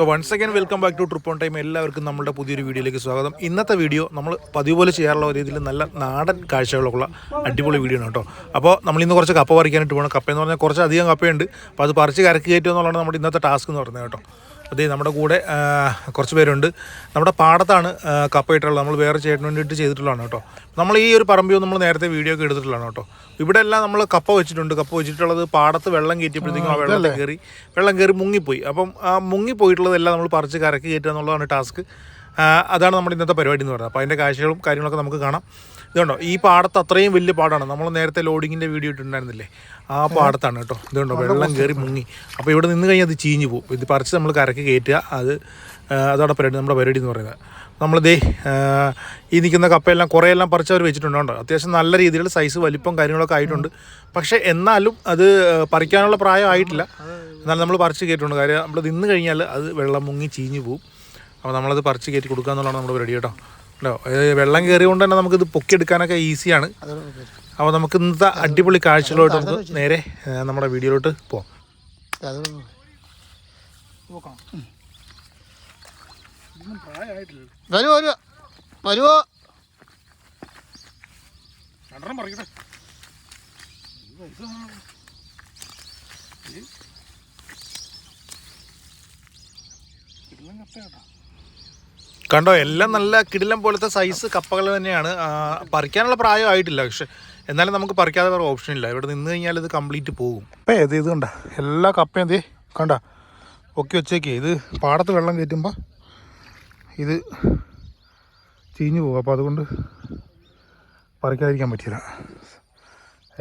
So once again welcome back to trip on time. എല്ലാവർക്കും നമ്മുടെ പുതിയൊരു വീഡിയോയിലേക്ക് സ്വാഗതം. ഇന്നത്തെ വീഡിയോ നമ്മൾ പതിവ് പോലെ ചെയ്യാറുള്ള രീതിയിൽ നല്ല നാടൻ കാഴ്ചകളൊക്കെയുള്ള അടിപൊളി വീഡിയോ ആണ് കേട്ടോ. അപ്പോൾ നമ്മളിന്ന് കുറച്ച് കപ്പ പറിക്കാനായിട്ട് പോകണം. കപ്പ എന്ന് പറഞ്ഞാൽ കുറച്ച് അധികം കപ്പയുണ്ട്. അപ്പോൾ അത് പറിച്ച് കരക്ക് കയറ്റുക എന്നുള്ളതാണ് നമ്മുടെ ഇന്നത്തെ ടാസ്ക് എന്ന് പറയുന്നത് കേട്ടോ. അതേ നമ്മുടെ കൂടെ കുറച്ച് പേരുണ്ട്. നമ്മുടെ പാടത്താണ് കപ്പ ഇട്ടുള്ളത്. നമ്മൾ വേറെ ചേട്ടന് വേണ്ടിയിട്ട് ചെയ്തിട്ടുള്ളതാണ് കേട്ടോ. നമ്മൾ ഈ ഒരു പറമ്പിയോ നമ്മൾ നേരത്തെ വീഡിയോ ഒക്കെ എടുത്തിട്ടുള്ളതാണ് കേട്ടോ. ഇവിടെ എല്ലാം നമ്മൾ കപ്പ വെച്ചിട്ടുണ്ട്. കപ്പ വെച്ചിട്ടുള്ളത് പാടത്ത് വെള്ളം കയറ്റിയപ്പോഴത്തേക്കും ആ വെള്ളം കയറി മുങ്ങിപ്പോയി. അപ്പം ആ മുങ്ങിപ്പോയിട്ടുള്ളതെല്ലാം നമ്മൾ പറിച്ച് കരക്ക് കയറ്റുക എന്നുള്ളതാണ് ടാസ്ക്. അതാണ് നമ്മുടെ ഇന്നത്തെ പരിപാടി എന്ന് പറയുന്നത്. അപ്പോൾ അതിൻ്റെ കാഴ്ചകളും കാര്യങ്ങളൊക്കെ നമുക്ക് കാണാം. ഇതുണ്ടോ, ഈ പാടത്ത് അത്രയും വലിയ പാടാണ്. നമ്മൾ നേരത്തെ ലോഡിങ്ങിൻ്റെ വീഡിയോ ഇട്ടുണ്ടായിരുന്നില്ലേ, ആ പാടത്താണ് കേട്ടോ. ഇതുണ്ടോ, വെള്ളം കയറി മുങ്ങി. അപ്പോൾ ഇവിടെ നിന്ന് കഴിഞ്ഞാൽ അത് ചീഞ്ഞ് പോകും. ഇത് പറിച്ച് നമ്മൾ കരക്ക് കയറ്റുക, അതാണ് പരിപാടി, നമ്മുടെ പരിപാടി എന്ന് പറയുന്നത്. നമ്മളിതേ ഈ നിൽക്കുന്ന കപ്പയെല്ലാം കുറേയെല്ലാം പറിച്ച് അവർ വെച്ചിട്ടുണ്ടോ. അത്യാവശ്യം നല്ല രീതിയിൽ സൈസ് വലിപ്പം കാര്യങ്ങളൊക്കെ ആയിട്ടുണ്ട്. പക്ഷേ എന്നാലും അത് പറിക്കാനുള്ള പ്രായം ആയിട്ടില്ല. എന്നാലും നമ്മൾ പറിച്ച് കയറ്റിട്ടുണ്ട്. കാര്യം നമ്മൾ നിന്ന് കഴിഞ്ഞാൽ അത് വെള്ളം മുങ്ങി ചീഞ്ഞ് പോകും. അപ്പോൾ നമ്മളത് പറിച്ച് കയറ്റി കൊടുക്കുക എന്നുള്ളതാണ് നമ്മുടെ പരിപാടി കേട്ടോ. കേട്ടോ, വെള്ളം കയറിയതുകൊണ്ട് തന്നെ നമുക്കിത് പൊക്കിയെടുക്കാനൊക്കെ ഈസിയാണ്. അപ്പോൾ നമുക്ക് ഇന്നത്തെ അടിപൊളി കാഴ്ചകളോട്ട് നമുക്ക് നേരെ നമ്മുടെ വീഡിയോയിലോട്ട് പോകാം. വരുവോ കണ്ടോ, എല്ലാം നല്ല കിടിലം പോലത്തെ സൈസ് കപ്പകൾ തന്നെയാണ്. പറിക്കാനുള്ള പ്രായം ആയിട്ടില്ല. പക്ഷെ എന്നാലും നമുക്ക് പറിക്കാതെ വേറെ ഓപ്ഷൻ ഇല്ല. ഇവിടെ നിന്ന് കഴിഞ്ഞാൽ ഇത് കംപ്ലീറ്റ് പോകും. അപ്പം ഇത് കണ്ട എല്ലാ കപ്പയും എന്തേ കണ്ട പൊക്കി വെച്ചേക്കേ. ഇത് പാടത്ത് വെള്ളം കയറ്റുമ്പോൾ ഇത് ചീഞ്ഞു പോകും. അപ്പോൾ അതുകൊണ്ട് പറിക്കാതിരിക്കാൻ പറ്റില്ല.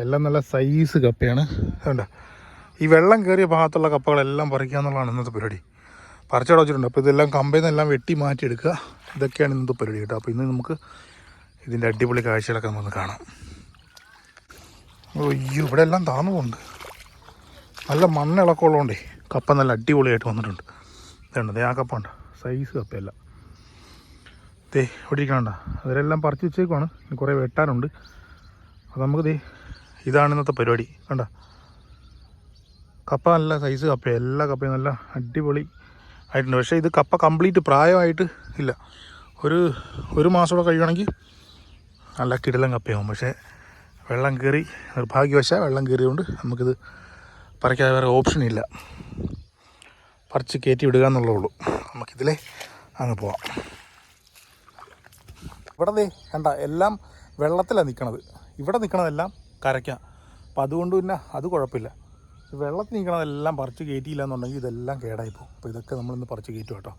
എല്ലാം നല്ല സൈസ് കപ്പയാണ്. കണ്ട ഈ വെള്ളം കയറിയ ഭാഗത്തുള്ള കപ്പകളെല്ലാം പറിക്കുക എന്നുള്ളതാണ് ഇന്നത്തെ പരിപാടി. പറിച്ചവിടെ വെച്ചിട്ടുണ്ട്. അപ്പോൾ ഇതെല്ലാം കമ്പയിൽ നിന്നെല്ലാം വെട്ടി മാറ്റിയെടുക്കുക. ഇതൊക്കെയാണ് ഇന്നത്തെ പരിപാടി കേട്ടോ. അപ്പോൾ ഇന്ന് നമുക്ക് ഇതിൻ്റെ അടിപൊളി കാഴ്ചകളൊക്കെ നമുക്ക് കാണാം. അയ്യോ, ഇവിടെ എല്ലാം താന്നു പോകുന്നുണ്ട്. നല്ല മണ്ണിളക്കമുള്ളതുകൊണ്ടേ കപ്പ നല്ല അടിപൊളിയായിട്ട് വന്നിട്ടുണ്ട്. ഇതുണ്ട്, ആ കപ്പ ഉണ്ട്, സൈസ് കപ്പയല്ല. ഇവിടെ ഇരിക്കണണ്ട, അതിലെല്ലാം പറിച്ച് വെച്ചേക്കുവാണ്. ഇനി കുറേ വെട്ടാനുണ്ട്. അപ്പോൾ നമുക്ക് ഇതാണ് ഇന്നത്തെ പരിപാടി. കണ്ട കപ്പ നല്ല സൈസ് കപ്പയാണ്. എല്ലാ കപ്പയും നല്ല അടിപൊളി ആയിട്ടുണ്ട്. പക്ഷേ ഇത് കപ്പ കംപ്ലീറ്റ് പ്രായമായിട്ട് ഇല്ല. ഒരു മാസമൂടെ കഴിയുകയാണെങ്കിൽ നല്ല കിടിലം കപ്പയാവും. പക്ഷേ വെള്ളം കയറി, നിർഭാഗ്യവശാൽ വെള്ളം കയറിയതുകൊണ്ട് നമുക്കിത് പറിക്കാതെ വേറെ ഓപ്ഷൻ ഇല്ല. പറിച്ച് കയറ്റി വിടുക എന്നുള്ളൂ. നമുക്കിതിലെ അങ്ങ് പോവാം. ഇവിടെ കണ്ട എല്ലാം വെള്ളത്തിലാണ് നിൽക്കണത്. ഇവിടെ നിൽക്കണതെല്ലാം കരയ്ക്കാം. അപ്പോൾ അതുകൊണ്ട് പിന്നെ അത് കുഴപ്പമില്ല. വെള്ളത്തിൽ നിൽക്കണതെല്ലാം പറിച്ച് കയറ്റിയില്ല എന്നുണ്ടെങ്കിൽ ഇതെല്ലാം കേടായിപ്പോവും. അപ്പോൾ ഇതൊക്കെ നമ്മളിന്ന് പറിച്ച് കയറ്റും കേട്ടോ.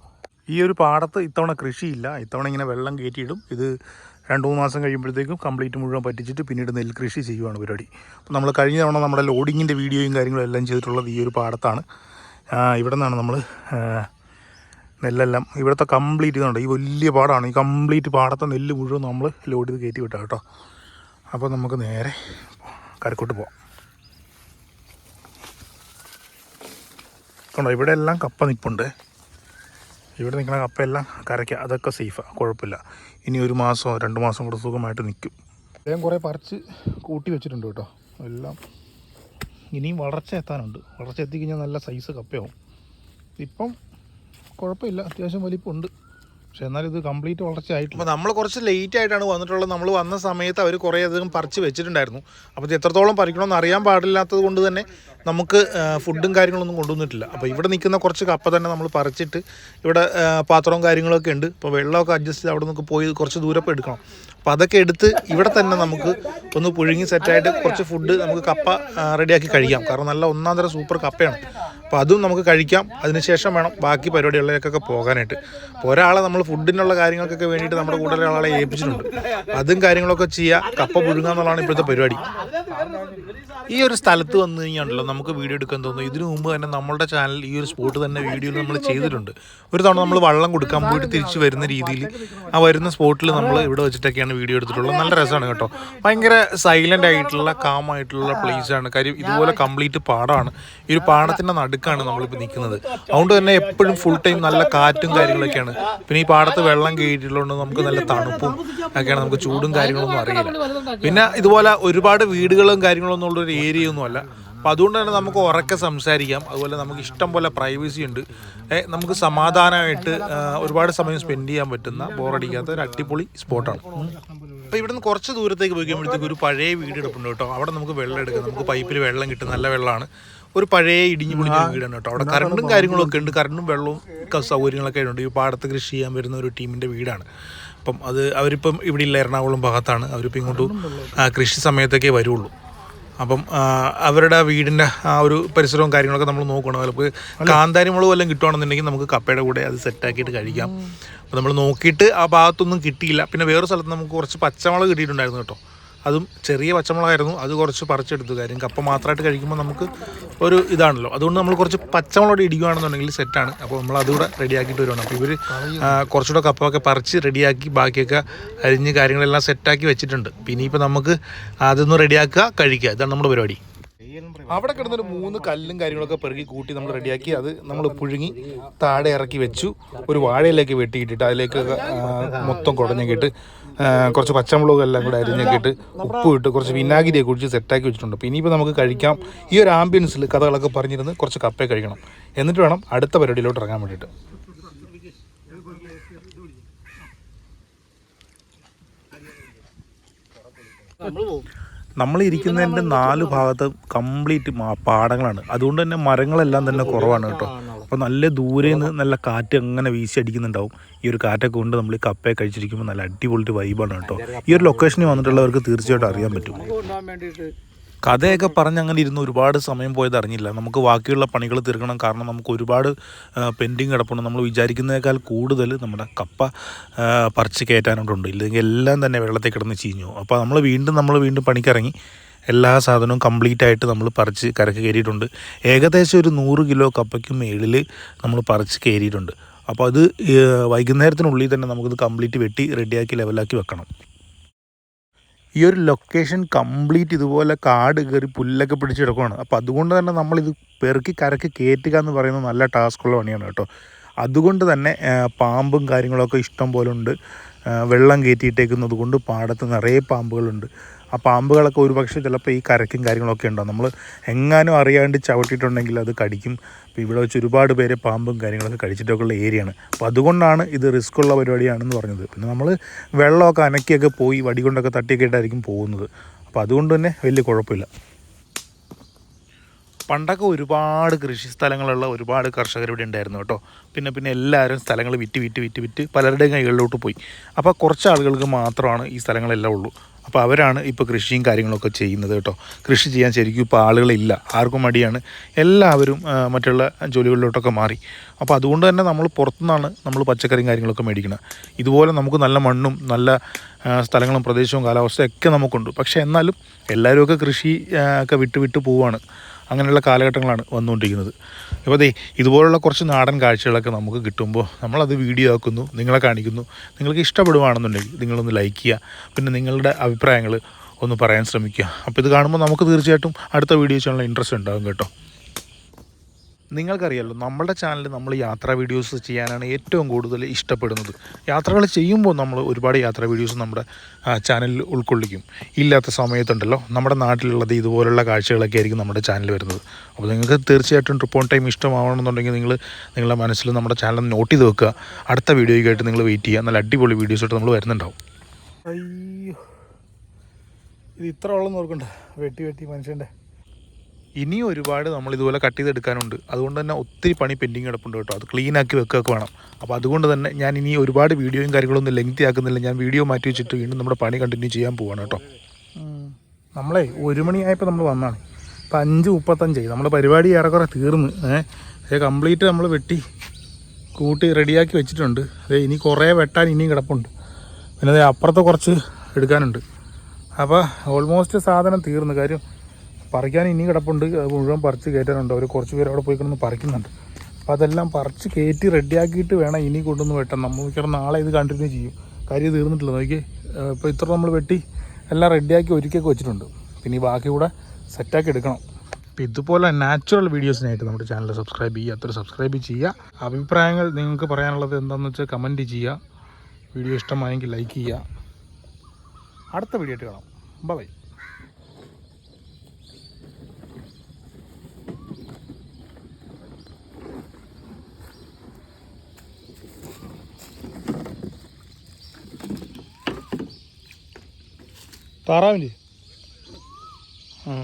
ഈ ഒരു പാടത്ത് ഇത്തവണ കൃഷിയില്ല. ഇത്തവണ ഇങ്ങനെ വെള്ളം കയറ്റിയിടും. ഇത് 2-3 മാസം കഴിയുമ്പോഴത്തേക്കും കംപ്ലീറ്റ് മുഴുവൻ പറ്റിച്ചിട്ട് പിന്നീട് നെൽകൃഷി ചെയ്യുവാണ് പരിപാടി. അപ്പോൾ നമ്മൾ കഴിഞ്ഞ തവണ നമ്മുടെ ലോഡിങ്ങിൻ്റെ വീഡിയോയും കാര്യങ്ങളും എല്ലാം ചെയ്തിട്ടുള്ളത് ഈ ഒരു പാടത്താണ്. ഇവിടെ നിന്നാണ് നമ്മൾ നെല്ലെല്ലാം ഇവിടുത്തെ കംപ്ലീറ്റ് ഇതുണ്ട്. ഈ വലിയ പാടമാണ്. ഈ കംപ്ലീറ്റ് പാടത്തെ നെല്ല് മുഴുവൻ നമ്മൾ ലോഡ് ചെയ്ത് കയറ്റി വിട്ടാൽ കേട്ടോ. അപ്പോൾ നമുക്ക് നേരെ കരക്കോട്ട് പോകാം. കണ്ടോ, ഇവിടെ എല്ലാം കപ്പ നിൽപ്പുണ്ട്. ഇവിടെ നിൽക്കുന്ന കപ്പയെല്ലാം കരയ്ക്കുക. അതൊക്കെ സേഫാണ്, കുഴപ്പമില്ല. ഇനി 1 മാസമോ 2 മാസം കൂടെ സുഖമായിട്ട് നിൽക്കും. വേഗം കുറേ പറിച്ച് കൂട്ടി വെച്ചിട്ടുണ്ട് കേട്ടോ. എല്ലാം ഇനിയും വളർച്ച എത്താനുണ്ട്. വളർച്ച എത്തിക്കഴിഞ്ഞാൽ നല്ല സൈസ് കപ്പയാവും. ഇപ്പം കുഴപ്പമില്ല, അത്യാവശ്യം വലിപ്പമുണ്ട്. പക്ഷേ എന്നാലും ഇത് കംപ്ലീറ്റ് വളർച്ച ആയിട്ടില്ല. അപ്പോൾ നമ്മൾ കുറച്ച് ലേറ്റ് ആയിട്ടാണ് വന്നിട്ടുള്ളത്. നമ്മൾ വന്ന സമയത്ത് അവർ കുറേ അധികം പറിച്ച് വെച്ചിട്ടുണ്ടായിരുന്നു. അപ്പോൾ ഇത് എത്രത്തോളം പറിക്കണമെന്ന് അറിയാൻ പാടില്ലാത്തത് കൊണ്ട് തന്നെ നമുക്ക് ഫുഡും കാര്യങ്ങളൊന്നും കൊണ്ടുവന്നിട്ടില്ല. അപ്പോൾ ഇവിടെ നിൽക്കുന്ന കുറച്ച് കപ്പ തന്നെ നമ്മൾ പറിച്ചിട്ട് ഇവിടെ പാത്രവും കാര്യങ്ങളൊക്കെ ഉണ്ട്. അപ്പോൾ വെള്ളമൊക്കെ അഡ്ജസ്റ്റ് ചെയ്ത് അവിടെ നിന്നൊക്കെ പോയി കുറച്ച് ദൂരം എടുക്കണം. അപ്പോൾ അതൊക്കെ എടുത്ത് ഇവിടെ തന്നെ നമുക്ക് ഒന്ന് പുഴുങ്ങി സെറ്റായിട്ട് കുറച്ച് ഫുഡ് നമുക്ക് കപ്പ റെഡിയാക്കി കഴിക്കാം. കാരണം നല്ല ഒന്നാം തരം സൂപ്പർ കപ്പയാണ്. അപ്പോൾ അതും നമുക്ക് കഴിക്കാം. അതിനുശേഷം വേണം ബാക്കി പരിപാടികളിലേക്കൊക്കെ പോകാനായിട്ട്. അപ്പോൾ ഒരാളെ നമ്മൾ ഫുഡിനുള്ള കാര്യങ്ങൾക്കൊക്കെ വേണ്ടിയിട്ട് നമ്മുടെ കൂടെ ഒരാളെ ഏൽപ്പിച്ചിട്ടുണ്ട്. അതും കാര്യങ്ങളൊക്കെ ചെയ്യുക, കപ്പ പുഴുങ്ങുക എന്നുള്ളതാണ് ഇപ്പോഴത്തെ പരിപാടി. ഈ ഒരു സ്ഥലത്ത് വന്നു കഴിഞ്ഞാണല്ലോ നമുക്ക് വീഡിയോ എടുക്കാൻ തോന്നുന്നു. ഇതിനു മുമ്പ് തന്നെ നമ്മളുടെ ചാനൽ ഈ ഒരു സ്പോട്ട് തന്നെ വീഡിയോയിൽ നമ്മൾ ചെയ്തിട്ടുണ്ട്. ഒരു തവണ നമ്മൾ വള്ളം കൊടുക്കാൻ പോയിട്ട് തിരിച്ച് വരുന്ന രീതിയിൽ ആ വരുന്ന സ്പോട്ടിൽ നമ്മൾ ഇവിടെ വെച്ചിട്ടൊക്കെയാണ് വീഡിയോ എടുത്തിട്ടുള്ളത്. നല്ല രസമാണ് കേട്ടോ. ഭയങ്കര സൈലൻ്റ് ആയിട്ടുള്ള കാമായിട്ടുള്ള പ്ലേസാണ്. കാര്യം ഇതുപോലെ കംപ്ലീറ്റ് പാടമാണ്. ഈ ഒരു പാടത്തിൻ്റെ നടുക്കാണ് നമ്മളിപ്പോൾ നിൽക്കുന്നത്. അതുകൊണ്ട് തന്നെ എപ്പോഴും ഫുൾ ടൈം നല്ല കാറ്റും കാര്യങ്ങളൊക്കെയാണ്. പിന്നെ ഈ പാടത്ത് വെള്ളം കയറ്റിയിട്ടുള്ളത് നമുക്ക് നല്ല തണുപ്പും ഒക്കെയാണ്. നമുക്ക് ചൂടും കാര്യങ്ങളൊന്നും അറിയില്ല. പിന്നെ ഇതുപോലെ ഒരുപാട് വീടുകളും കാര്യങ്ങളൊന്നും ഉള്ളൊരു ഏരിയ ഒന്നുമല്ല. അപ്പോൾ അതുകൊണ്ട് തന്നെ നമുക്ക് ഉറക്കെ സംസാരിക്കാം. അതുപോലെ നമുക്ക് ഇഷ്ടം പോലെ പ്രൈവസി ഉണ്ട്. നമുക്ക് സമാധാനമായിട്ട് ഒരുപാട് സമയം സ്പെൻഡ് ചെയ്യാൻ പറ്റുന്ന ബോറടിക്കാത്ത ഒരു അടിപൊളി സ്പോട്ടാണ്. അപ്പോൾ ഇവിടുന്ന് കുറച്ച് ദൂരത്തേക്ക് പോയി കഴിയുമ്പോഴത്തേക്ക് ഒരു പഴയ വീട് എടുപ്പുണ്ട് കേട്ടോ. അവിടെ നമുക്ക് വെള്ളം എടുക്കാം. നമുക്ക് പൈപ്പിൽ വെള്ളം കിട്ടും, നല്ല വെള്ളമാണ്. ഒരു പഴയ ഇടിഞ്ഞു പൊളിഞ്ഞ വീടാണ് കേട്ടോ. അവിടെ കറണ്ടും കാര്യങ്ങളൊക്കെ ഉണ്ട്, കറണ്ടും വെള്ളവും സൗകര്യങ്ങളൊക്കെ ഉണ്ട്. ഈ പാടത്ത് കൃഷി ചെയ്യാൻ വരുന്ന ഒരു ടീമിൻ്റെ വീടാണ്. അപ്പം അത് അവരിപ്പം ഇവിടെ ഇല്ല, എറണാകുളം ഭാഗത്താണ്. അവരിപ്പം ഇങ്ങോട്ട് കൃഷി സമയത്തൊക്കെ വരുള്ളൂ. അപ്പം അവരുടെ വീടിൻ്റെ ആ ഒരു പരിസരവും കാര്യങ്ങളൊക്കെ നമ്മൾ നോക്കണം. നമുക്ക് കാന്താരി മുളക് വല്ലതും കിട്ടുകയാണെന്നുണ്ടെങ്കിൽ നമുക്ക് കപ്പയുടെ കൂടെ അത് സെറ്റാക്കിയിട്ട് കഴിക്കാം. അപ്പോൾ നമ്മൾ നോക്കിയിട്ട് ആ ഭാഗത്തൊന്നും കിട്ടിയില്ല. പിന്നെ വേറെ സ്ഥലത്ത് നമുക്ക് കുറച്ച് പച്ചമുളക് കിട്ടിയിട്ടുണ്ടായിരുന്നു കേട്ടോ. അതും ചെറിയ പച്ചമുളകായിരുന്നു, അത് കുറച്ച് പറിച്ചെടുത്തു. കാര്യം കപ്പ മാത്രമായിട്ട് കഴിക്കുമ്പോൾ നമുക്ക് ഒരു ഇതാണല്ലോ. അതുകൊണ്ട് നമ്മൾ കുറച്ച് പച്ചമുളക് ഇടിക്കുകയാണെന്നുണ്ടെങ്കിൽ സെറ്റാണ്. അപ്പോൾ നമ്മൾ അതുകൂടെ റെഡിയാക്കിയിട്ട് വരുവാണ്. അപ്പോൾ ഇവർ കുറച്ചുകൂടെ കപ്പൊക്കെ പറിച്ച് റെഡിയാക്കി ബാക്കിയൊക്കെ അരിഞ്ഞ് കാര്യങ്ങളെല്ലാം സെറ്റാക്കി വെച്ചിട്ടുണ്ട്. പിന്നെ ഇപ്പോൾ നമുക്ക് അതൊന്ന് റെഡിയാക്കുക, കഴിക്കുക. ഇതാണ് നമ്മുടെ പരിപാടി. അവിടെ കിടന്നൊരു 3 കല്ലും കാര്യങ്ങളൊക്കെ പെറുക്കി കൂട്ടി നമ്മൾ റെഡിയാക്കി അത് നമ്മൾ പുഴുങ്ങി താഴെ ഇറക്കി വെച്ചു. ഒരു വാഴയിലേക്ക് വെട്ടിയിട്ടിട്ട് അതിലേക്ക് മൊത്തം കുടഞ്ഞൊക്കെ കുറച്ച് പച്ചമുളകും എല്ലാം കൂടെ അരിഞ്ഞൊക്കെ ഇട്ട് ഉപ്പ് ഇട്ട് കുറച്ച് വിനാഗിരിയെ കുടിച്ച് സെറ്റാക്കി വെച്ചിട്ടുണ്ട്. അപ്പോൾ ഇനിയിപ്പോൾ നമുക്ക് കഴിക്കാം. ഈ ഒരു ആംബിയൻസിൽ കഥകളൊക്കെ പറഞ്ഞിരുന്ന് കുറച്ച് കപ്പയെ കഴിക്കണം. എന്നിട്ട് വേണം അടുത്ത പരിപാടിയിലോട്ട് ഇറങ്ങാൻ വേണ്ടിയിട്ട്. നമ്മൾ ഇരിക്കുന്നതിൻ്റെ 4 ഭാഗത്തും കംപ്ലീറ്റ് പാടങ്ങളാണ്. അതുകൊണ്ട് തന്നെ മരങ്ങളെല്ലാം തന്നെ കുറവാണ് കേട്ടോ. അപ്പോൾ നല്ല ദൂരെ നിന്ന് നല്ല കാറ്റ് അങ്ങനെ വീശി അടിക്കുന്നുണ്ടാവും. ഈ ഒരു കാറ്റൊക്കെ കൊണ്ട് നമ്മൾ ഈ കപ്പയെ കഴിച്ചിരിക്കുമ്പോൾ നല്ല അടിപൊളി വൈബാണ് കേട്ടോ. ഈ ഒരു ലൊക്കേഷനിൽ വന്നിട്ടുള്ളവർക്ക് തീർച്ചയായിട്ടും അറിയാൻ പറ്റും. കഥയൊക്കെ പറഞ്ഞ് അങ്ങനെ ഇരുന്ന് ഒരുപാട് സമയം പോയത് അറിഞ്ഞില്ല. നമുക്ക് ബാക്കിയുള്ള പണികൾ തീർക്കണം. കാരണം നമുക്ക് ഒരുപാട് പെൻഡിങ് കിടപ്പുണ്ട്. നമ്മൾ വിചാരിക്കുന്നതിനേക്കാൾ കൂടുതൽ നമ്മുടെ കപ്പ പറിച്ച് കയറ്റാനായിട്ടുണ്ട്. ഇല്ലെങ്കിൽ എല്ലാം തന്നെ വെള്ളത്തിൽ കിടന്ന് ചീഞ്ഞു. അപ്പോൾ നമ്മൾ വീണ്ടും പണിക്കിറങ്ങി എല്ലാ സാധനവും കംപ്ലീറ്റ് ആയിട്ട് നമ്മൾ പറിച്ച് കരക്ക് കയറിയിട്ടുണ്ട്. ഏകദേശം ഒരു 100 കിലോ കപ്പയ്ക്ക് മേളിൽ നമ്മൾ പറിച്ച് കയറിയിട്ടുണ്ട്. അപ്പോൾ അത് വൈകുന്നേരത്തിനുള്ളിൽ തന്നെ നമുക്കിത് കംപ്ലീറ്റ് വെട്ടി റെഡിയാക്കി ലെവലാക്കി വെക്കണം. ഈ ഒരു ലൊക്കേഷൻ കംപ്ലീറ്റ് ഇതുപോലെ കാട് കയറി പുല്ലൊക്കെ പിടിച്ച് കിടക്കുകയാണ്. അപ്പോൾ അതുകൊണ്ട് തന്നെ നമ്മളിത് പെറുക്കി കരക്ക് കയറ്റുക എന്ന് പറയുന്നത് നല്ല ടാസ്ക്കുള്ള പണിയാണ് കേട്ടോ. അതുകൊണ്ട് തന്നെ പാമ്പും കാര്യങ്ങളൊക്കെ ഇഷ്ടം പോലെ ഉണ്ട്. വെള്ളം കയറ്റിയിട്ടേക്കുന്നത് കൊണ്ട് പാടത്ത് നിറയെ പാമ്പുകളുണ്ട്. ആ പാമ്പുകളൊക്കെ ഒരുപക്ഷെ ചിലപ്പോൾ ഈ കരക്കും കാര്യങ്ങളൊക്കെ ഉണ്ടാകും. നമ്മൾ എങ്ങാനും അറിയാണ്ട് ചവിട്ടിയിട്ടുണ്ടെങ്കിൽ അത് കടിക്കും. അപ്പോൾ ഇവിടെ വെച്ച് ഒരുപാട് പേരെ പാമ്പും കാര്യങ്ങളൊക്കെ കടിച്ചിട്ടൊക്കെ ഉള്ള ഏരിയയാണ്. അപ്പോൾ അതുകൊണ്ടാണ് ഇത് റിസ്ക് ഉള്ള പരിപാടിയാണെന്ന് പറഞ്ഞത്. പിന്നെ നമ്മൾ വെള്ളമൊക്കെ അനക്കിയൊക്കെ പോയി വടി കൊണ്ടൊക്കെ തട്ടിയൊക്കെ ആയിട്ടായിരിക്കും പോകുന്നത്. അപ്പോൾ അതുകൊണ്ട് തന്നെ വലിയ കുഴപ്പമില്ല. പണ്ടൊക്കെ ഒരുപാട് കൃഷി സ്ഥലങ്ങളുള്ള ഒരുപാട് കർഷകർ ഇവിടെ ഉണ്ടായിരുന്നു കേട്ടോ. പിന്നെ എല്ലാവരും സ്ഥലങ്ങൾ വിറ്റ് പലരുടെയും കൈകളിലോട്ട് പോയി. അപ്പോൾ കുറച്ച് ആളുകൾക്ക് മാത്രമാണ് ഈ സ്ഥലങ്ങളെല്ലാം ഉള്ളൂ. അപ്പോൾ അവരാണ് ഇപ്പോൾ കൃഷിയും കാര്യങ്ങളൊക്കെ ചെയ്യുന്നത് കേട്ടോ. കൃഷി ചെയ്യാൻ ശരിക്കും ഇപ്പോൾ ആളുകളില്ല, ആർക്കും മടിയാണ്. എല്ലാവരും മറ്റുള്ള ജോലികളിലോട്ടൊക്കെ മാറി. അപ്പോൾ അതുകൊണ്ട് തന്നെ നമ്മൾ പുറത്തുനിന്നാണ് നമ്മൾ പച്ചക്കറിയും കാര്യങ്ങളൊക്കെ മേടിക്കുന്നത്. ഇതുപോലെ നമുക്ക് നല്ല മണ്ണും നല്ല സ്ഥലങ്ങളും പ്രദേശവും കാലാവസ്ഥയൊക്കെ നമുക്കുണ്ട്. പക്ഷേ എന്നാലും എല്ലാവരുമൊക്കെ കൃഷി ഒക്കെ വിട്ട് പോവുകയാണ്. അങ്ങനെയുള്ള കാലഘട്ടങ്ങളാണ് വന്നുകൊണ്ടിരിക്കുന്നത്. അപ്പോൾ ഇതുപോലുള്ള കുറച്ച് നാടൻ കാഴ്ചകളൊക്കെ നമുക്ക് കിട്ടുമ്പോൾ നമ്മളത് വീഡിയോ ആക്കുന്നു, നിങ്ങളെ കാണിക്കുന്നു. നിങ്ങൾക്ക് ഇഷ്ടപ്പെടുകയാണെന്നുണ്ടെങ്കിൽ നിങ്ങളൊന്ന് ലൈക്ക് ചെയ്യുക. പിന്നെ നിങ്ങളുടെ അഭിപ്രായങ്ങൾ ഒന്ന് പറയാൻ ശ്രമിക്കുക. അപ്പോൾ ഇത് കാണുമ്പോൾ നമുക്ക് തീർച്ചയായിട്ടും അടുത്ത വീഡിയോ ചെയ്യാനുള്ള ഇൻട്രസ്റ്റ് ഉണ്ടാകും കേട്ടോ. നിങ്ങൾക്കറിയാമല്ലോ, നമ്മളുടെ ചാനലിൽ നമ്മൾ യാത്രാ വീഡിയോസ് ചെയ്യാനാണ് ഏറ്റവും കൂടുതൽ ഇഷ്ടപ്പെടുന്നത്. യാത്രകൾ ചെയ്യുമ്പോൾ നമ്മൾ ഒരുപാട് യാത്രാ വീഡിയോസ് നമ്മുടെ ചാനലിൽ ഉൾക്കൊള്ളിക്കും. ഇല്ലാത്ത സമയത്തുണ്ടല്ലോ നമ്മുടെ നാട്ടിലുള്ളത് ഇതുപോലുള്ള കാഴ്ചകളൊക്കെ ആയിരിക്കും നമ്മുടെ ചാനൽ വരുന്നത്. അപ്പോൾ നിങ്ങൾക്ക് തീർച്ചയായിട്ടും ട്രിപ്പ് ഓൺ ടൈം ഇഷ്ടമാവണമെന്നുണ്ടെങ്കിൽ നിങ്ങളുടെ മനസ്സിൽ നമ്മുടെ ചാനൽ നോട്ട് ചെയ്ത് വെക്കുക. അടുത്ത വീഡിയോയ്ക്കായിട്ട് നിങ്ങൾ വെയിറ്റ് ചെയ്യുക. നല്ല അടിപൊളി വീഡിയോസായിട്ട് നമ്മൾ വരുന്നുണ്ടാവും. അയ്യോ, ഇത് ഇത്ര ഉള്ളെന്ന് ഓർക്കണ്ട. വെട്ടി മനുഷ്യൻ്റെ ഇനിയും ഒരുപാട് നമ്മൾ ഇതുപോലെ കട്ട് ചെയ്തെടുക്കാനുണ്ട്. അതുകൊണ്ട് തന്നെ ഒത്തിരി പണി പെൻഡിങ് കിടപ്പുണ്ട് കേട്ടോ. അത് ക്ലീനാക്കി വെക്കുകയൊക്കെ വേണം. അപ്പോൾ അതുകൊണ്ട് തന്നെ ഞാൻ ഇനി ഒരുപാട് വീഡിയോയും കാര്യങ്ങളൊന്നും ലെങ്തി ആക്കുന്നില്ല. ഞാൻ വീഡിയോ മാറ്റി വെച്ചിട്ട് വീണ്ടും നമ്മുടെ പണി കണ്ടിന്യൂ ചെയ്യാൻ പോവാണ് കേട്ടോ. നമ്മളെ 1 മണിയായപ്പോൾ നമ്മൾ വന്നതാണ്. ഇപ്പോൾ 5:35 നമ്മുടെ പരിപാടി ഏറെക്കുറെ തീർന്ന് കംപ്ലീറ്റ് നമ്മൾ വെട്ടി കൂട്ടി റെഡിയാക്കി വെച്ചിട്ടുണ്ട്. ഇനി കുറേ വെട്ടാൻ ഇനിയും കിടപ്പുണ്ട്. പിന്നെ അപ്പുറത്ത് കുറച്ച് എടുക്കാനുണ്ട്. അപ്പോൾ ഓൾമോസ്റ്റ് സാധനം തീർന്നു. കാര്യം പറിക്കാൻ ഇനി കിടപ്പുണ്ട്. അത് മുഴുവൻ പറിച്ച് കയറ്റാനുണ്ട്. അവർ കുറച്ച് പേര് അവിടെ പോയി കിടന്ന് പറിക്കുന്നുണ്ട്. അപ്പോൾ അതെല്ലാം പറിച്ച് കയറ്റി റെഡിയാക്കിയിട്ട് വേണം ഇനി കൊണ്ടുവന്ന് വെട്ടാൻ. നമ്മൾ മിക്കവാറും നാളെ ഇത് കണ്ടിന്യൂ ചെയ്യും. കാര്യം തീർന്നിട്ടില്ല. നോക്കി ഇപ്പോൾ ഇത്ര നമ്മൾ വെട്ടി എല്ലാം റെഡിയാക്കി ഒരുക്കിയൊക്കെ വെച്ചിട്ടുണ്ട്. പിന്നെ ഈ ബാക്കി കൂടെ സെറ്റാക്കി എടുക്കണം. അപ്പോൾ ഇതുപോലെ നാച്ചുറൽ വീഡിയോസിനായിട്ട് നമ്മുടെ ചാനൽ സബ്സ്ക്രൈബ് ചെയ്യുക. സബ്സ്ക്രൈബ് ചെയ്യുക. അഭിപ്രായങ്ങൾ നിങ്ങൾക്ക് പറയാനുള്ളത് എന്താണെന്ന് വെച്ചാൽ കമൻറ്റ് ചെയ്യുക. വീഡിയോ ഇഷ്ടമായെങ്കിൽ ലൈക്ക് ചെയ്യുക. അടുത്ത വീഡിയോ ആയിട്ട് കാണാം. ബൈ. താറാവിൻ്റെ ആ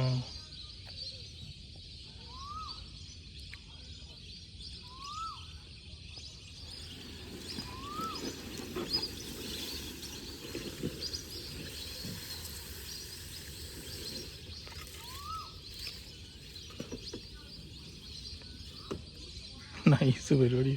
നൈസ് പരിപാടി.